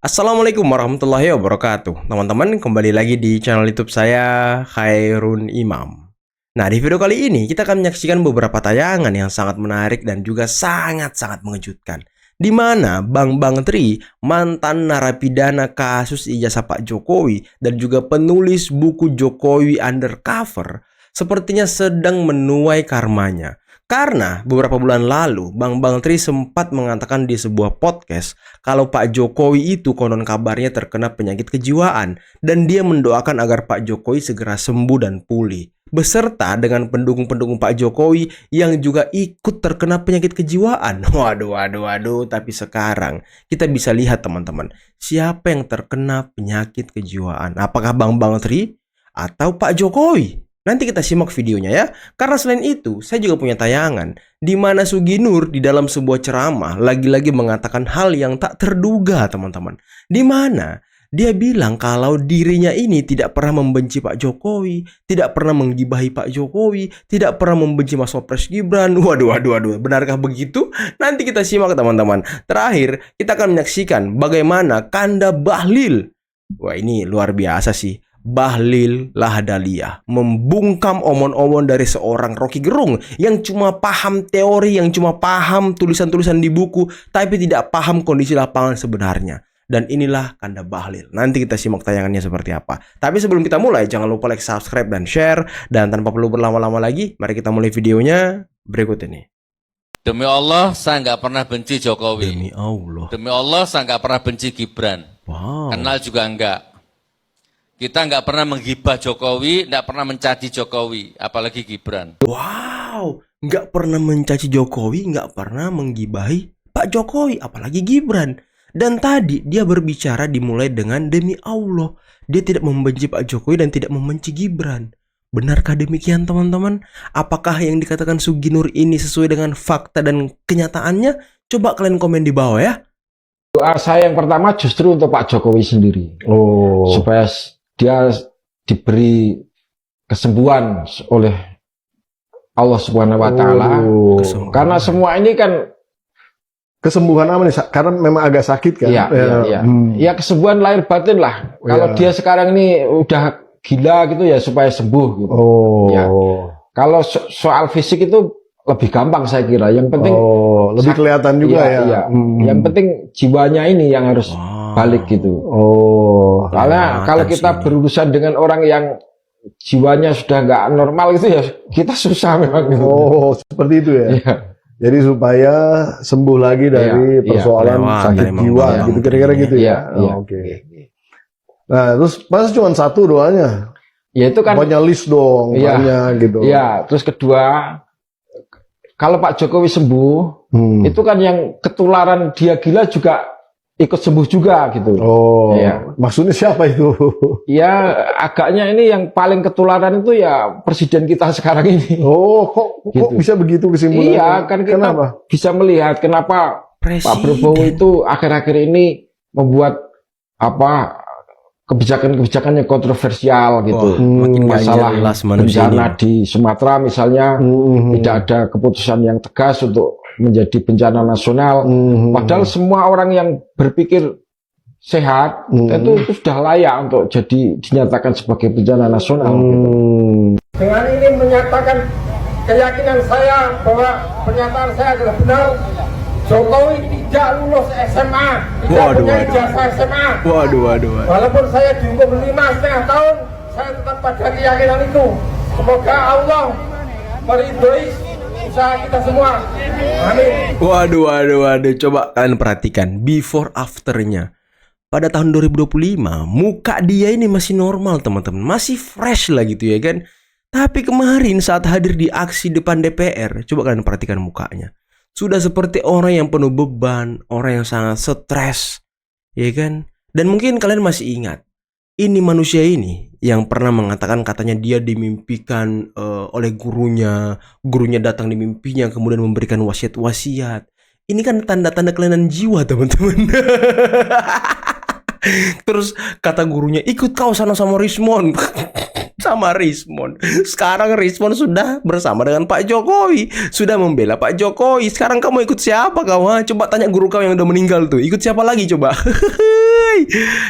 Assalamualaikum warahmatullahi wabarakatuh. Teman-teman, kembali lagi di channel YouTube saya, Khairun Imam. Nah, di video kali ini kita akan menyaksikan beberapa tayangan yang sangat menarik dan juga sangat-sangat mengejutkan. Di mana Bang Tri, mantan narapidana kasus ijazah Pak Jokowi dan juga penulis buku Jokowi Undercover, sepertinya sedang menuai karmanya. Karena beberapa bulan lalu, Bang Tri sempat mengatakan di sebuah podcast kalau Pak Jokowi itu konon kabarnya terkena penyakit kejiwaan dan dia mendoakan agar Pak Jokowi segera sembuh dan pulih. Beserta dengan pendukung-pendukung Pak Jokowi yang juga ikut terkena penyakit kejiwaan. Waduh. Tapi sekarang kita bisa lihat teman-teman, siapa yang terkena penyakit kejiwaan? Apakah Bang Tri atau Pak Jokowi? Nanti kita simak videonya ya. Karena selain itu, saya juga punya tayangan di mana Sugi Nur di dalam sebuah ceramah lagi-lagi mengatakan hal yang tak terduga, teman-teman. Di mana dia bilang kalau dirinya ini tidak pernah membenci Pak Jokowi, tidak pernah menggibahi Pak Jokowi, tidak pernah membenci Mas Wapres Gibran. Waduh. Benarkah begitu? Nanti kita simak, teman-teman. Terakhir, kita akan menyaksikan bagaimana Kanda Bahlil. Wah, ini luar biasa sih. Bahlil Lahadalia membungkam omon-omon dari seorang Rocky Gerung yang cuma paham teori, yang cuma paham tulisan-tulisan di buku, tapi tidak paham kondisi lapangan sebenarnya. Dan inilah Kanda Bahlil. Nanti kita simak tayangannya seperti apa. Tapi sebelum kita mulai, jangan lupa like, subscribe, dan share. Dan tanpa perlu berlama-lama lagi, mari kita mulai videonya berikut ini. Demi Allah, saya nggak pernah benci Jokowi. Demi Allah. Demi Allah, saya nggak pernah benci Gibran. Wow. Kenal juga enggak. Kita nggak pernah menghibah Jokowi, nggak pernah mencaci Jokowi, apalagi Gibran. Wow, nggak pernah mencaci Jokowi, nggak pernah menggibahi Pak Jokowi, apalagi Gibran. Dan tadi dia berbicara dimulai dengan demi Allah. Dia tidak membenci Pak Jokowi dan tidak membenci Gibran. Benarkah demikian, teman-teman? Apakah yang dikatakan Sugi Nur ini sesuai dengan fakta dan kenyataannya? Coba kalian komen di bawah ya. Doa saya yang pertama justru untuk Pak Jokowi sendiri. Supaya dia diberi kesembuhan oleh Allah Subhanahu wa Ta'ala. Karena semua ini kan kesembuhan apa nih? Karena memang agak sakit kan? Iya. Ya kesembuhan lahir batin lah. Kalau dia sekarang ini udah gila gitu ya supaya sembuh gitu. Ya. Kalau soal fisik itu lebih gampang saya kira. Yang penting lebih kelihatan juga ya. Yang penting jiwanya ini yang harus balik gitu. Karena kalau kita berurusan dengan orang yang jiwanya sudah nggak normal gitu ya, kita susah memang gitu. Seperti itu ya. Jadi supaya sembuh lagi dari persoalan sakit jiwa gitu, kira-kira gitu ya. Oke. Nah, terus masa cuma satu doanya? Ya itu kan banyak list dong, banyak gitu. Iya, terus kedua, kalau Pak Jokowi sembuh, itu kan yang ketularan dia gila juga ikut sembuh juga gitu. Maksudnya siapa itu? Ya agaknya ini yang paling ketularan itu ya presiden kita sekarang ini. Kok gitu. Bisa begitu kesimpulannya? Iya, kan kita kenapa? Bisa melihat kenapa presiden. Pak Prabowo itu akhir-akhir ini membuat kebijakan-kebijakan yang kontroversial gitu. Masalah bencana di Sumatera misalnya tidak ada keputusan yang tegas untuk menjadi bencana nasional. Padahal semua orang yang berpikir sehat itu sudah layak untuk dinyatakan sebagai bencana nasional. Gitu. Dengan ini menyatakan keyakinan saya bahwa pernyataan saya adalah benar. Jokowi tidak lulus SMA, tidak punya ijazah SMA. Walaupun saya dihukum 5,5 tahun, saya tetap pada keyakinan itu. Semoga Allah meridhoi usaha kita semua. Amin. Waduh. Coba kalian perhatikan before afternya. Pada tahun 2025, muka dia ini masih normal, teman-teman. Masih fresh lah gitu ya kan. Tapi kemarin saat hadir di aksi depan DPR, coba kalian perhatikan mukanya. Sudah seperti orang yang penuh beban, orang yang sangat stres, ya kan? Dan mungkin kalian masih ingat, ini manusia ini yang pernah mengatakan katanya dia dimimpikan oleh gurunya datang di mimpinya kemudian memberikan wasiat-wasiat. Ini kan tanda-tanda kelainan jiwa, teman-teman. Terus kata gurunya, ikut kau sana sama Rismon. Sama Rismon. Sekarang Rismon sudah bersama dengan Pak Jokowi, sudah membela Pak Jokowi. Sekarang kamu ikut siapa kau? Coba tanya guru kau yang udah meninggal tuh. Ikut siapa lagi coba?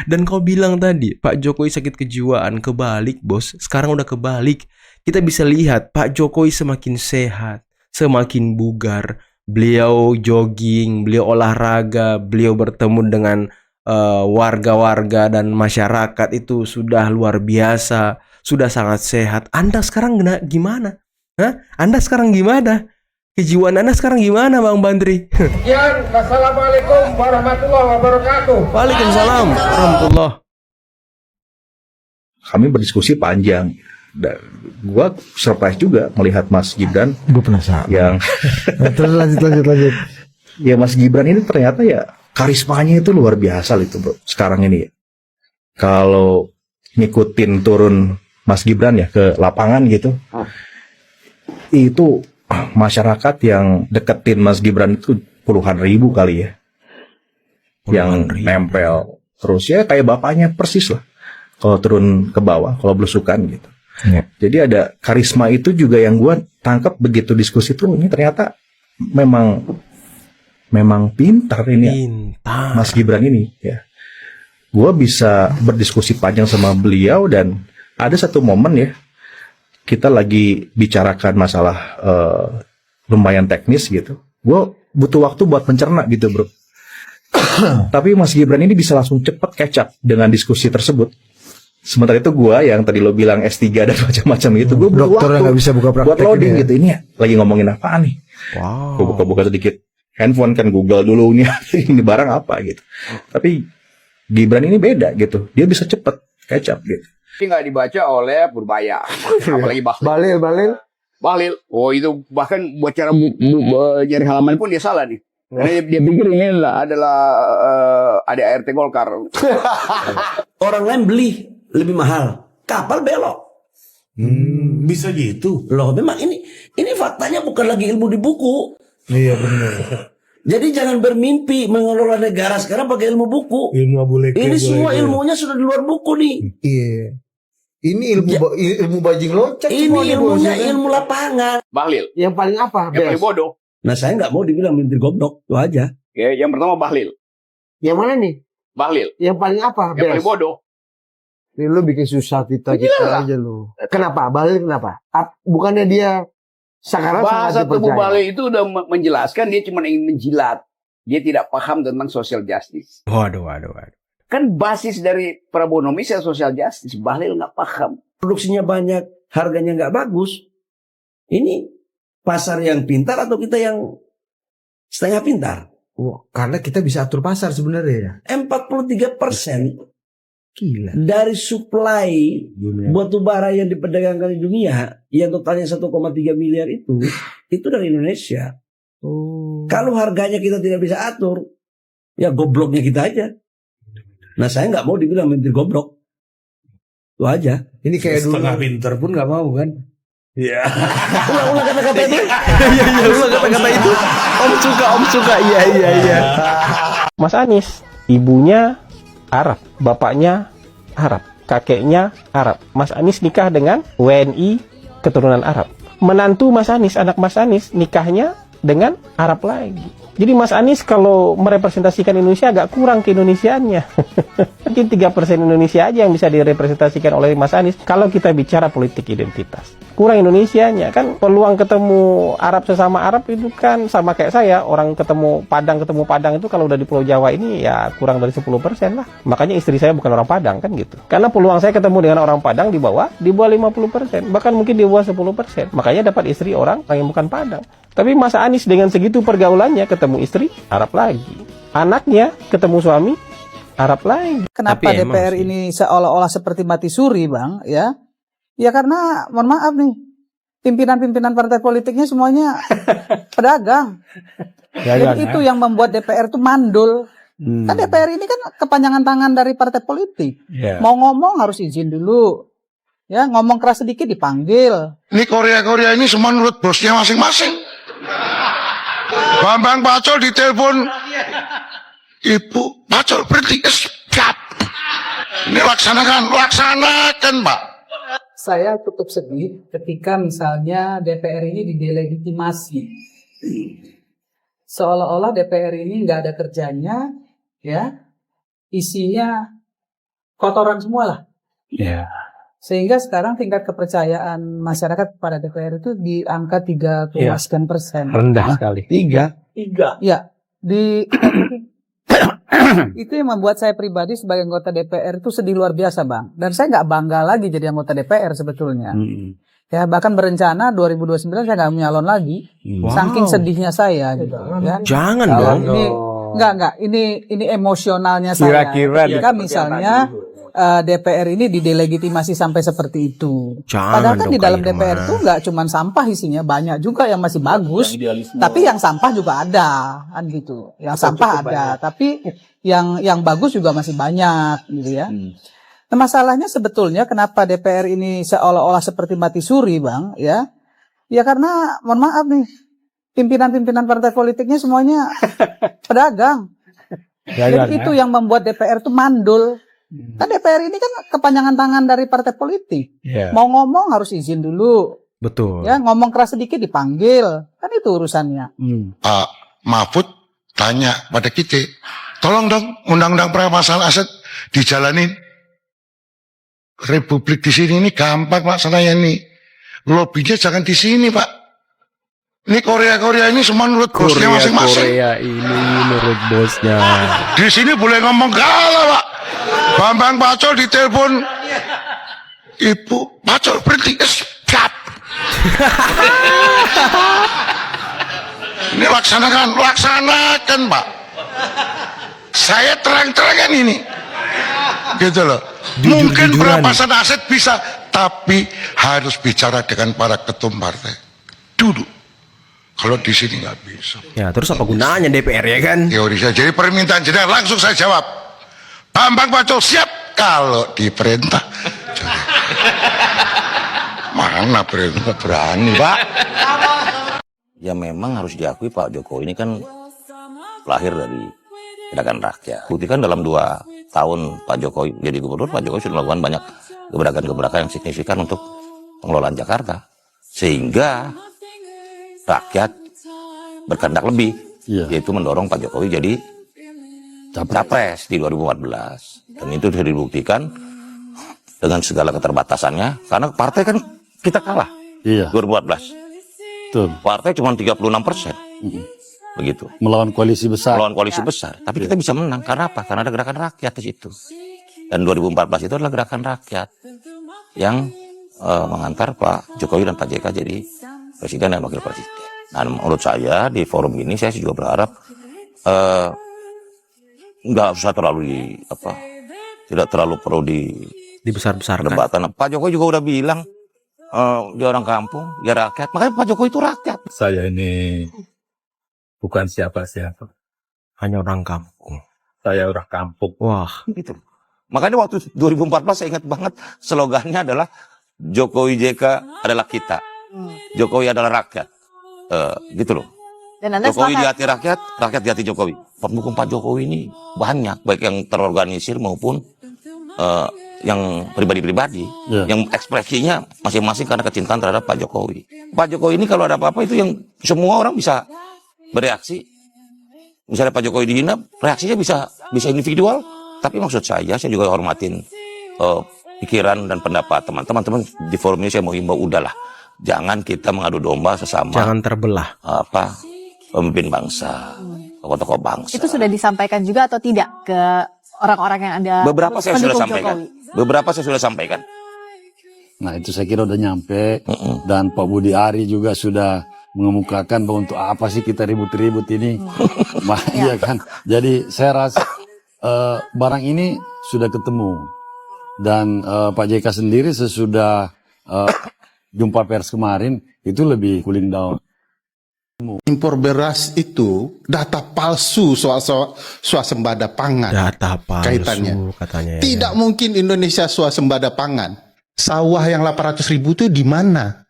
Dan kau bilang tadi Pak Jokowi sakit kejiwaan, kebalik bos. Sekarang udah kebalik. Kita bisa lihat Pak Jokowi semakin sehat, semakin bugar. Beliau jogging, beliau olahraga, beliau bertemu dengan warga-warga dan masyarakat itu sudah luar biasa, sudah sangat sehat. Anda sekarang gimana? Hah? Anda sekarang gimana? Kejiwaan Anda sekarang gimana, Bang Bandri? Sekian, wassalamualaikum warahmatullahi wabarakatuh. Waalaikumsalam warahmatullahi. Kami berdiskusi panjang. Dan gue surprise juga melihat Mas Gibran. Gue penasaran. Yang terus lanjut. Ya Mas Gibran ini ternyata ya karismanya itu luar biasa gitu bro. Sekarang ini ya. Kalau ngikutin turun Mas Gibran ya ke lapangan gitu, itu masyarakat yang deketin Mas Gibran itu puluhan ribu kali ya. Yang nempel. Terus ya kayak bapaknya persis lah. Kalau turun ke bawah, kalau belusukan gitu. Ya. Jadi ada karisma itu juga yang gue tangkap begitu diskusi tuh, ini ternyata memang pintar ini ya, Mas Gibran ini ya. Gue bisa berdiskusi panjang sama beliau dan ada satu momen ya, kita lagi bicarakan masalah lumayan teknis gitu. Gue butuh waktu buat mencerna gitu bro. Tapi Mas Gibran ini bisa langsung cepet catch up dengan diskusi tersebut. Sementara itu gue yang tadi lo bilang S3 dan macam-macam gitu, gue butuh waktu nggak bisa buka praktek buat loading ya. Gitu. Ini ya, lagi ngomongin apaan nih? Wow. Gue buka-buka sedikit handphone kan, Google dulu nih ini barang apa gitu. Tapi Gibran ini beda gitu, dia bisa cepet catch up gitu. Ini nggak dibaca oleh Purbaya, apalagi Bahlil. Oh itu bahkan buat cara nyari halaman pun dia salah nih. Karena dia pikir ini adalah ADART Golkar. Orang lain beli lebih mahal, kapal belok. Bisa gitu. Loh, memang ini faktanya bukan lagi ilmu di buku. Iya benar. Jadi jangan bermimpi mengelola negara sekarang pakai ilmu buku. Ilmu abuleke. Ini semua ilmunya sudah di luar buku nih. Iya. Ini ilmu bajing loncat. Ini ilmunya ilmu lapangan. Bahlil. Yang paling apa? Yang paling bodoh. Nah saya nggak mau dibilang menteri goblok, itu aja. Ya, yang pertama Bahlil. Yang mana nih? Bahlil. Yang paling apa? Yang paling bodoh. Ini lu bikin susah kita aja lu. Kenapa? Bahlil kenapa? Bukannya dia sekarang bahasa tubuh Bahlil itu udah menjelaskan dia cuma ingin menjilat. Dia tidak paham tentang social justice. Waduh. Kan basis dari Prabowo Indonesia social justice. Bahlil nggak paham. Produksinya banyak, harganya nggak bagus. Ini pasar yang pintar atau kita yang setengah pintar? Karena kita bisa atur pasar sebenarnya ya. 43% Gila. dari supply batu bara yang diperdagangkan di dunia yang totalnya 1,3 miliar itu dari Indonesia. Kalau harganya kita tidak bisa atur, ya gobloknya kita aja. Nah saya nggak mau dibilang menteri goblok, itu aja. Ini kayak setengah pinter pun nggak mau kan? Iya. Ulang kata-kata itu. Iya, ulang kata-kata itu. Om suka. Iya. Mas Anies, ibunya Arab, bapaknya Arab, kakeknya Arab. Mas Anies nikah dengan WNI keturunan Arab. Menantu Mas Anies, anak Mas Anies nikahnya dengan Arab lagi. Jadi Mas Anies kalau merepresentasikan Indonesia agak kurang keindonesiaannya. Mungkin 3% Indonesia aja yang bisa direpresentasikan oleh Mas Anies kalau kita bicara politik identitas. Kurang Indonesianya. Kan peluang ketemu Arab sesama Arab itu kan sama kayak saya. Orang ketemu Padang itu kalau udah di Pulau Jawa ini ya kurang dari 10% lah. Makanya istri saya bukan orang Padang kan gitu. Karena peluang saya ketemu dengan orang Padang di bawah 50%. Bahkan mungkin di bawah 10%. Makanya dapat istri orang yang bukan Padang. Tapi Mas Anies dengan segitu pergaulannya ketemu istri Arab lagi, anaknya ketemu suami Arab lagi. Kenapa DPR ini seolah-olah seperti mati suri, Bang? Ya karena mohon maaf nih, pimpinan-pimpinan partai politiknya semuanya pedagang. Jadi itu yang membuat DPR itu mandul. Kan DPR ini kan kepanjangan tangan dari partai politik. Mau ngomong harus izin dulu. Ya, ngomong keras sedikit dipanggil. Ini Korea ini semua menurut bosnya masing-masing. Bambang Pacul ditelepon, Ibu Pacul berhenti, siap. Ini laksanakan Pak. Saya cukup sedih ketika misalnya DPR ini didelegitimasi. Seolah-olah DPR ini nggak ada kerjanya, ya. isinya kotoran semua lah. Ya. Sehingga sekarang tingkat kepercayaan masyarakat pada DPR itu di angka 3,9%. Rendah sekali. 3. Ya, itu yang membuat saya pribadi sebagai anggota DPR itu sedih luar biasa, Bang. Dan saya nggak bangga lagi jadi anggota DPR sebetulnya. Ya, bahkan berencana 2029 saya nggak menyalon lagi. Saking sedihnya saya gitu. Ya. Jangan dong. Ini enggak, ini emosionalnya saya. Ketika misalnya DPR ini didelegitimasi sampai seperti itu. Padahal kan di dalam DPR itu nggak cuma sampah isinya, banyak juga yang masih bagus. Tapi yang sampah juga ada, kan gitu. Yang sampah ada, tapi yang bagus juga masih banyak, gitu ya. Nah, masalahnya sebetulnya kenapa DPR ini seolah-olah seperti mati suri, Bang, ya? Ya karena, mohon maaf nih, pimpinan-pimpinan partai politiknya semuanya pedagang. Jadi itu yang membuat DPR itu mandul. Kan DPR ini kan kepanjangan tangan dari partai politik. Mau ngomong harus izin dulu. Betul. Ya, ngomong keras sedikit dipanggil. Kan itu urusannya. Pak Mahfud tanya pada kita, tolong dong undang-undang perampasan aset dijalanin. Republik di sini ini gampang Pak, saya ini lobbynya jangan di sini Pak. Ini Korea ini semua menurut bosnya masing-masing. Korea ini menurut bosnya. Di sini boleh ngomong galau Pak. Bambang Pacul ditelepon, Ibu Pacul berhenti, siap. Ini laksanakan Pak. Saya terang-terangan ini, gitu loh. Mungkin perampasan aset bisa, tapi harus bicara dengan para ketum partai. Duduk. Kalau di sini nggak bisa. Ya terus apa gunanya DPR ya kan? Teori saya. Jadi permintaan jenengan langsung saya jawab. Bambang Pacul siap kalau diperintah. Mana perintah berani Pak? Ya memang harus diakui Pak Jokowi ini kan lahir dari gerakan rakyat. Bukti kan dalam 2 tahun Pak Jokowi jadi gubernur, Pak Jokowi sudah melakukan banyak gebrakan-gebrakan yang signifikan untuk pengelolaan Jakarta. Sehingga rakyat berkehendak lebih, yaitu mendorong Pak Jokowi jadi capres di 2014. Dan itu sudah dibuktikan dengan segala keterbatasannya, karena partai kan kita kalah 2014. Partai cuma 36%. Begitu. Melawan koalisi besar. Tapi kita bisa menang karena apa? Karena ada gerakan rakyat di situ. Dan 2014 itu adalah gerakan rakyat yang mengantar Pak Jokowi dan Pak JK jadi presiden dan wakil presiden. Nah, menurut saya di forum ini saya juga berharap nggak usah terlalu tidak terlalu perlu dibesar-besarkan. Debatan. Pak Jokowi juga udah bilang dia orang kampung, dia rakyat. Makanya Pak Jokowi itu rakyat. Saya ini bukan siapa-siapa. Hanya orang kampung. Saya orang kampung. Wah. Gitu. Makanya waktu 2014 saya ingat banget slogannya adalah Jokowi JK adalah kita. Jokowi adalah rakyat. Gitu loh. Dan Anda Jokowi di hati rakyat, rakyat di hati Jokowi. Pendukung Pak Jokowi ini banyak, baik yang terorganisir maupun yang pribadi-pribadi, yang ekspresinya masing-masing karena kecintaan terhadap Pak Jokowi. Pak Jokowi ini kalau ada apa-apa itu yang semua orang bisa bereaksi. Misalnya Pak Jokowi dihina, reaksinya bisa individual. Tapi maksud saya juga hormatin pikiran dan pendapat teman-teman di forum ini. Saya mau himbau, udahlah, jangan kita mengadu domba sesama. Jangan terbelah. Pemimpin bangsa, tokoh-tokoh bangsa. Itu sudah disampaikan juga atau tidak ke orang-orang yang ada? Beberapa saya sudah sampaikan. Beberapa saya sudah sampaikan. Nah itu saya kira udah nyampe. Dan Pak Budi Ari juga sudah mengemukakan bahwa untuk apa sih kita ribut-ribut ini. Iya kan. Jadi saya rasa barang ini sudah ketemu. Dan Pak JK sendiri sesudah jumpa pers kemarin itu lebih cooling down. Impor beras itu data palsu soal swasembada pangan. Data palsu kaitannya. Katanya. Tidak mungkin Indonesia swasembada pangan. Sawah yang 800.000 itu di mana?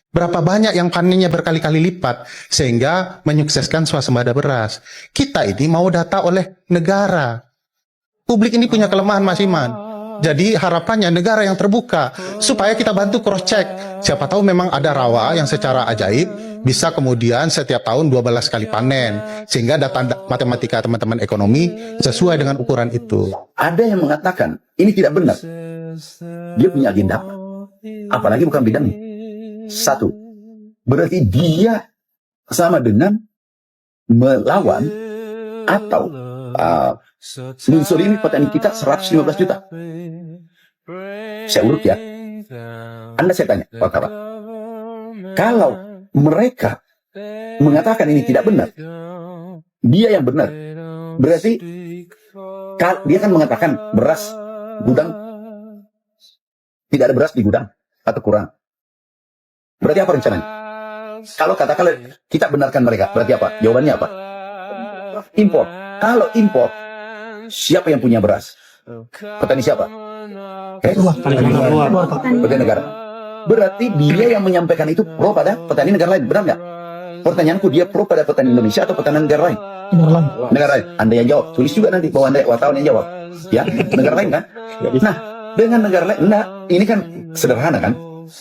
Berapa banyak yang panennya berkali-kali lipat sehingga menyukseskan swasembada beras? Kita ini mau data oleh negara. Publik ini punya kelemahan Mas Iman. Jadi harapannya negara yang terbuka supaya kita bantu cross check. Siapa tahu memang ada rawa yang secara ajaib bisa kemudian setiap tahun 12 kali panen sehingga data matematika teman-teman ekonomi sesuai dengan ukuran itu. Ada yang mengatakan ini tidak benar. Dia punya agenda apa? Apalagi bukan bidangnya. Satu, berarti dia sama dengan melawan atau menzolimi petani kita 115 juta. Saya urut ya. Anda saya tanya, Pak Kawan. Kalau mereka mengatakan ini tidak benar, dia yang benar. Berarti dia kan mengatakan beras gudang, tidak ada beras di gudang atau kurang. Berarti apa rencananya? Kalau katakanlah kita benarkan mereka, berarti apa? Jawabannya apa? Impor. Kalau impor, siapa yang punya beras? Petani siapa? Petani negara. Berarti dia yang menyampaikan itu pro pada petani negara lain, benar nggak? Pertanyaanku, dia pro pada petani Indonesia atau petani negara lain? Negara lain. Anda yang jawab, tulis juga nanti bahwa Anda wartawan yang jawab. Ya, negara lain kan? Nah, dengan negara lain, enggak, ini kan sederhana kan?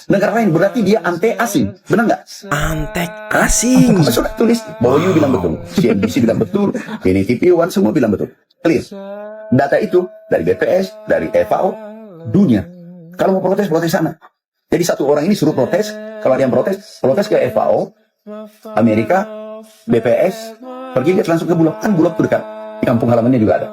Negara lain berarti dia ante asing, benar nggak? Ante asing. Sudah tulis, Boyu bilang betul, CNBC bilang betul, NTV One semua bilang betul. Clear. Data itu dari BPS, dari FAO, dunia. Kalau mau protes, protes sana. Jadi satu orang ini suruh protes, kalau ada yang protes, protes ke FAO, Amerika, BPS, pergi lihat langsung ke Bulog. Kan Bulog itu dekat, di kampung halamannya juga ada.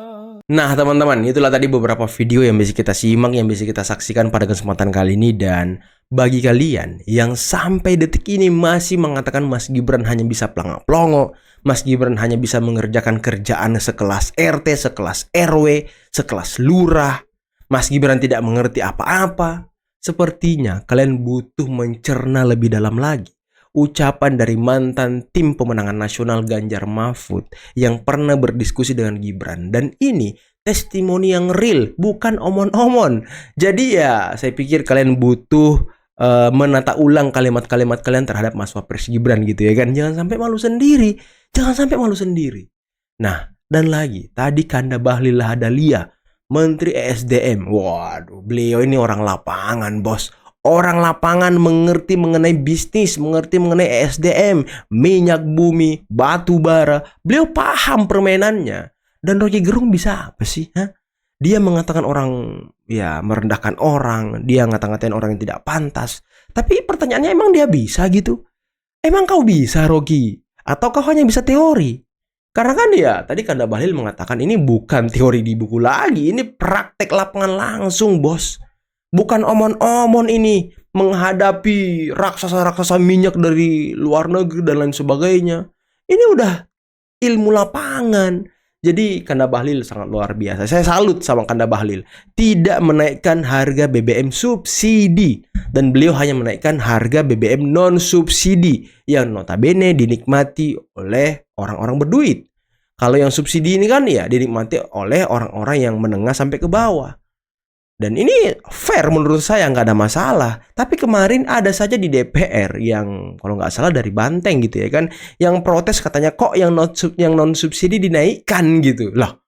Nah teman-teman, itulah tadi beberapa video yang bisa kita simak, yang bisa kita saksikan pada kesempatan kali ini. Dan bagi kalian yang sampai detik ini masih mengatakan Mas Gibran hanya bisa pelongo-pelongo, Mas Gibran hanya bisa mengerjakan kerjaan sekelas RT, sekelas RW, sekelas lurah, Mas Gibran tidak mengerti apa-apa, sepertinya kalian butuh mencerna lebih dalam lagi ucapan dari mantan tim pemenangan nasional Ganjar Mahfud yang pernah berdiskusi dengan Gibran. Dan ini testimoni yang real, bukan omon-omon. Jadi ya saya pikir kalian butuh menata ulang kalimat-kalimat kalian terhadap Mas Wapres Gibran gitu ya kan. Jangan sampai malu sendiri. Jangan sampai malu sendiri. Nah, dan lagi tadi Kanda Bahlil Lahadalia, Menteri ESDM. Waduh, beliau ini orang lapangan, bos. Orang lapangan, mengerti mengenai bisnis, mengerti mengenai ESDM, minyak bumi, batu bara. Beliau paham permainannya. Dan Rocky Gerung bisa apa sih? Dia mengatakan orang, ya merendahkan orang. Dia ngata-ngatain orang yang tidak pantas. Tapi pertanyaannya, emang dia bisa gitu? Emang kau bisa, Rocky? Atau kau hanya bisa teori? Karena kan ya, tadi Kanda Bahlil mengatakan ini bukan teori di buku lagi. Ini praktek lapangan langsung, bos. Bukan omon-omon ini menghadapi raksasa-raksasa minyak dari luar negeri dan lain sebagainya. Ini udah ilmu lapangan. Jadi Kanda Bahlil sangat luar biasa. Saya salut sama Kanda Bahlil. Tidak menaikkan harga BBM subsidi. Dan beliau hanya menaikkan harga BBM non-subsidi. Yang notabene dinikmati oleh orang-orang berduit. Kalau yang subsidi ini kan ya dinikmati oleh orang-orang yang menengah sampai ke bawah. Dan ini fair menurut saya, nggak ada masalah. Tapi kemarin ada saja di DPR yang kalau nggak salah dari Banteng gitu ya kan, yang protes katanya kok yang non subsidi dinaikkan gitu. Loh,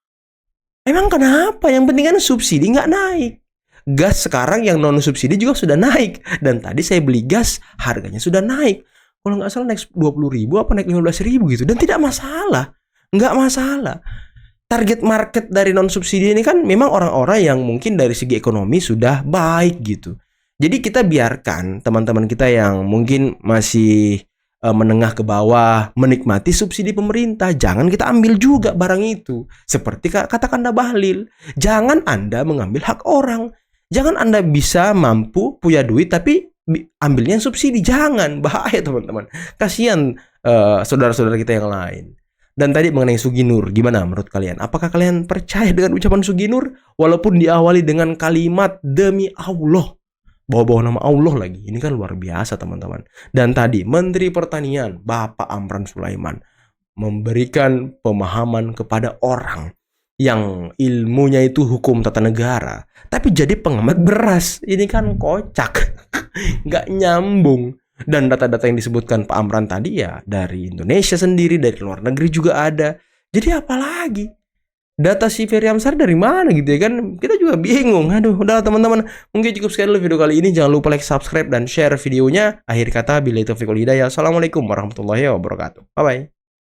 emang kenapa? Yang penting kan subsidi nggak naik. Gas sekarang yang non subsidi juga sudah naik. Dan tadi saya beli gas harganya sudah naik. Kalau nggak salah naik 20.000 apa naik 15.000 gitu. Dan tidak masalah, nggak masalah. Target market dari non-subsidi ini kan memang orang-orang yang mungkin dari segi ekonomi sudah baik gitu. Jadi kita biarkan teman-teman kita yang mungkin masih menengah ke bawah menikmati subsidi pemerintah. Jangan kita ambil juga barang itu. Seperti kata Kanda Bahlil, jangan Anda mengambil hak orang. Jangan Anda bisa mampu punya duit tapi ambilnya subsidi. Jangan, bahaya teman-teman. Kasihan saudara-saudara kita yang lain. Dan tadi mengenai Sugi Nur, gimana menurut kalian? Apakah kalian percaya dengan ucapan Sugi Nur? Walaupun diawali dengan kalimat demi Allah, bawa-bawa nama Allah lagi. Ini kan luar biasa teman-teman. Dan tadi Menteri Pertanian Bapak Amran Sulaiman memberikan pemahaman kepada orang yang ilmunya itu hukum tata negara, tapi jadi pengamat beras. Ini kan kocak. Nggak nyambung. Dan data-data yang disebutkan Pak Amran tadi ya dari Indonesia sendiri, dari luar negeri juga ada. Jadi apa lagi? data si Ferry Amsari dari mana gitu ya kan? Kita juga bingung. Aduh, udahlah teman-teman. Mungkin cukup sekian dulu video kali ini. Jangan lupa like, subscribe, dan share videonya. Akhir kata, billahi taufiq wal hidayah. Assalamualaikum warahmatullahi wabarakatuh. Bye-bye.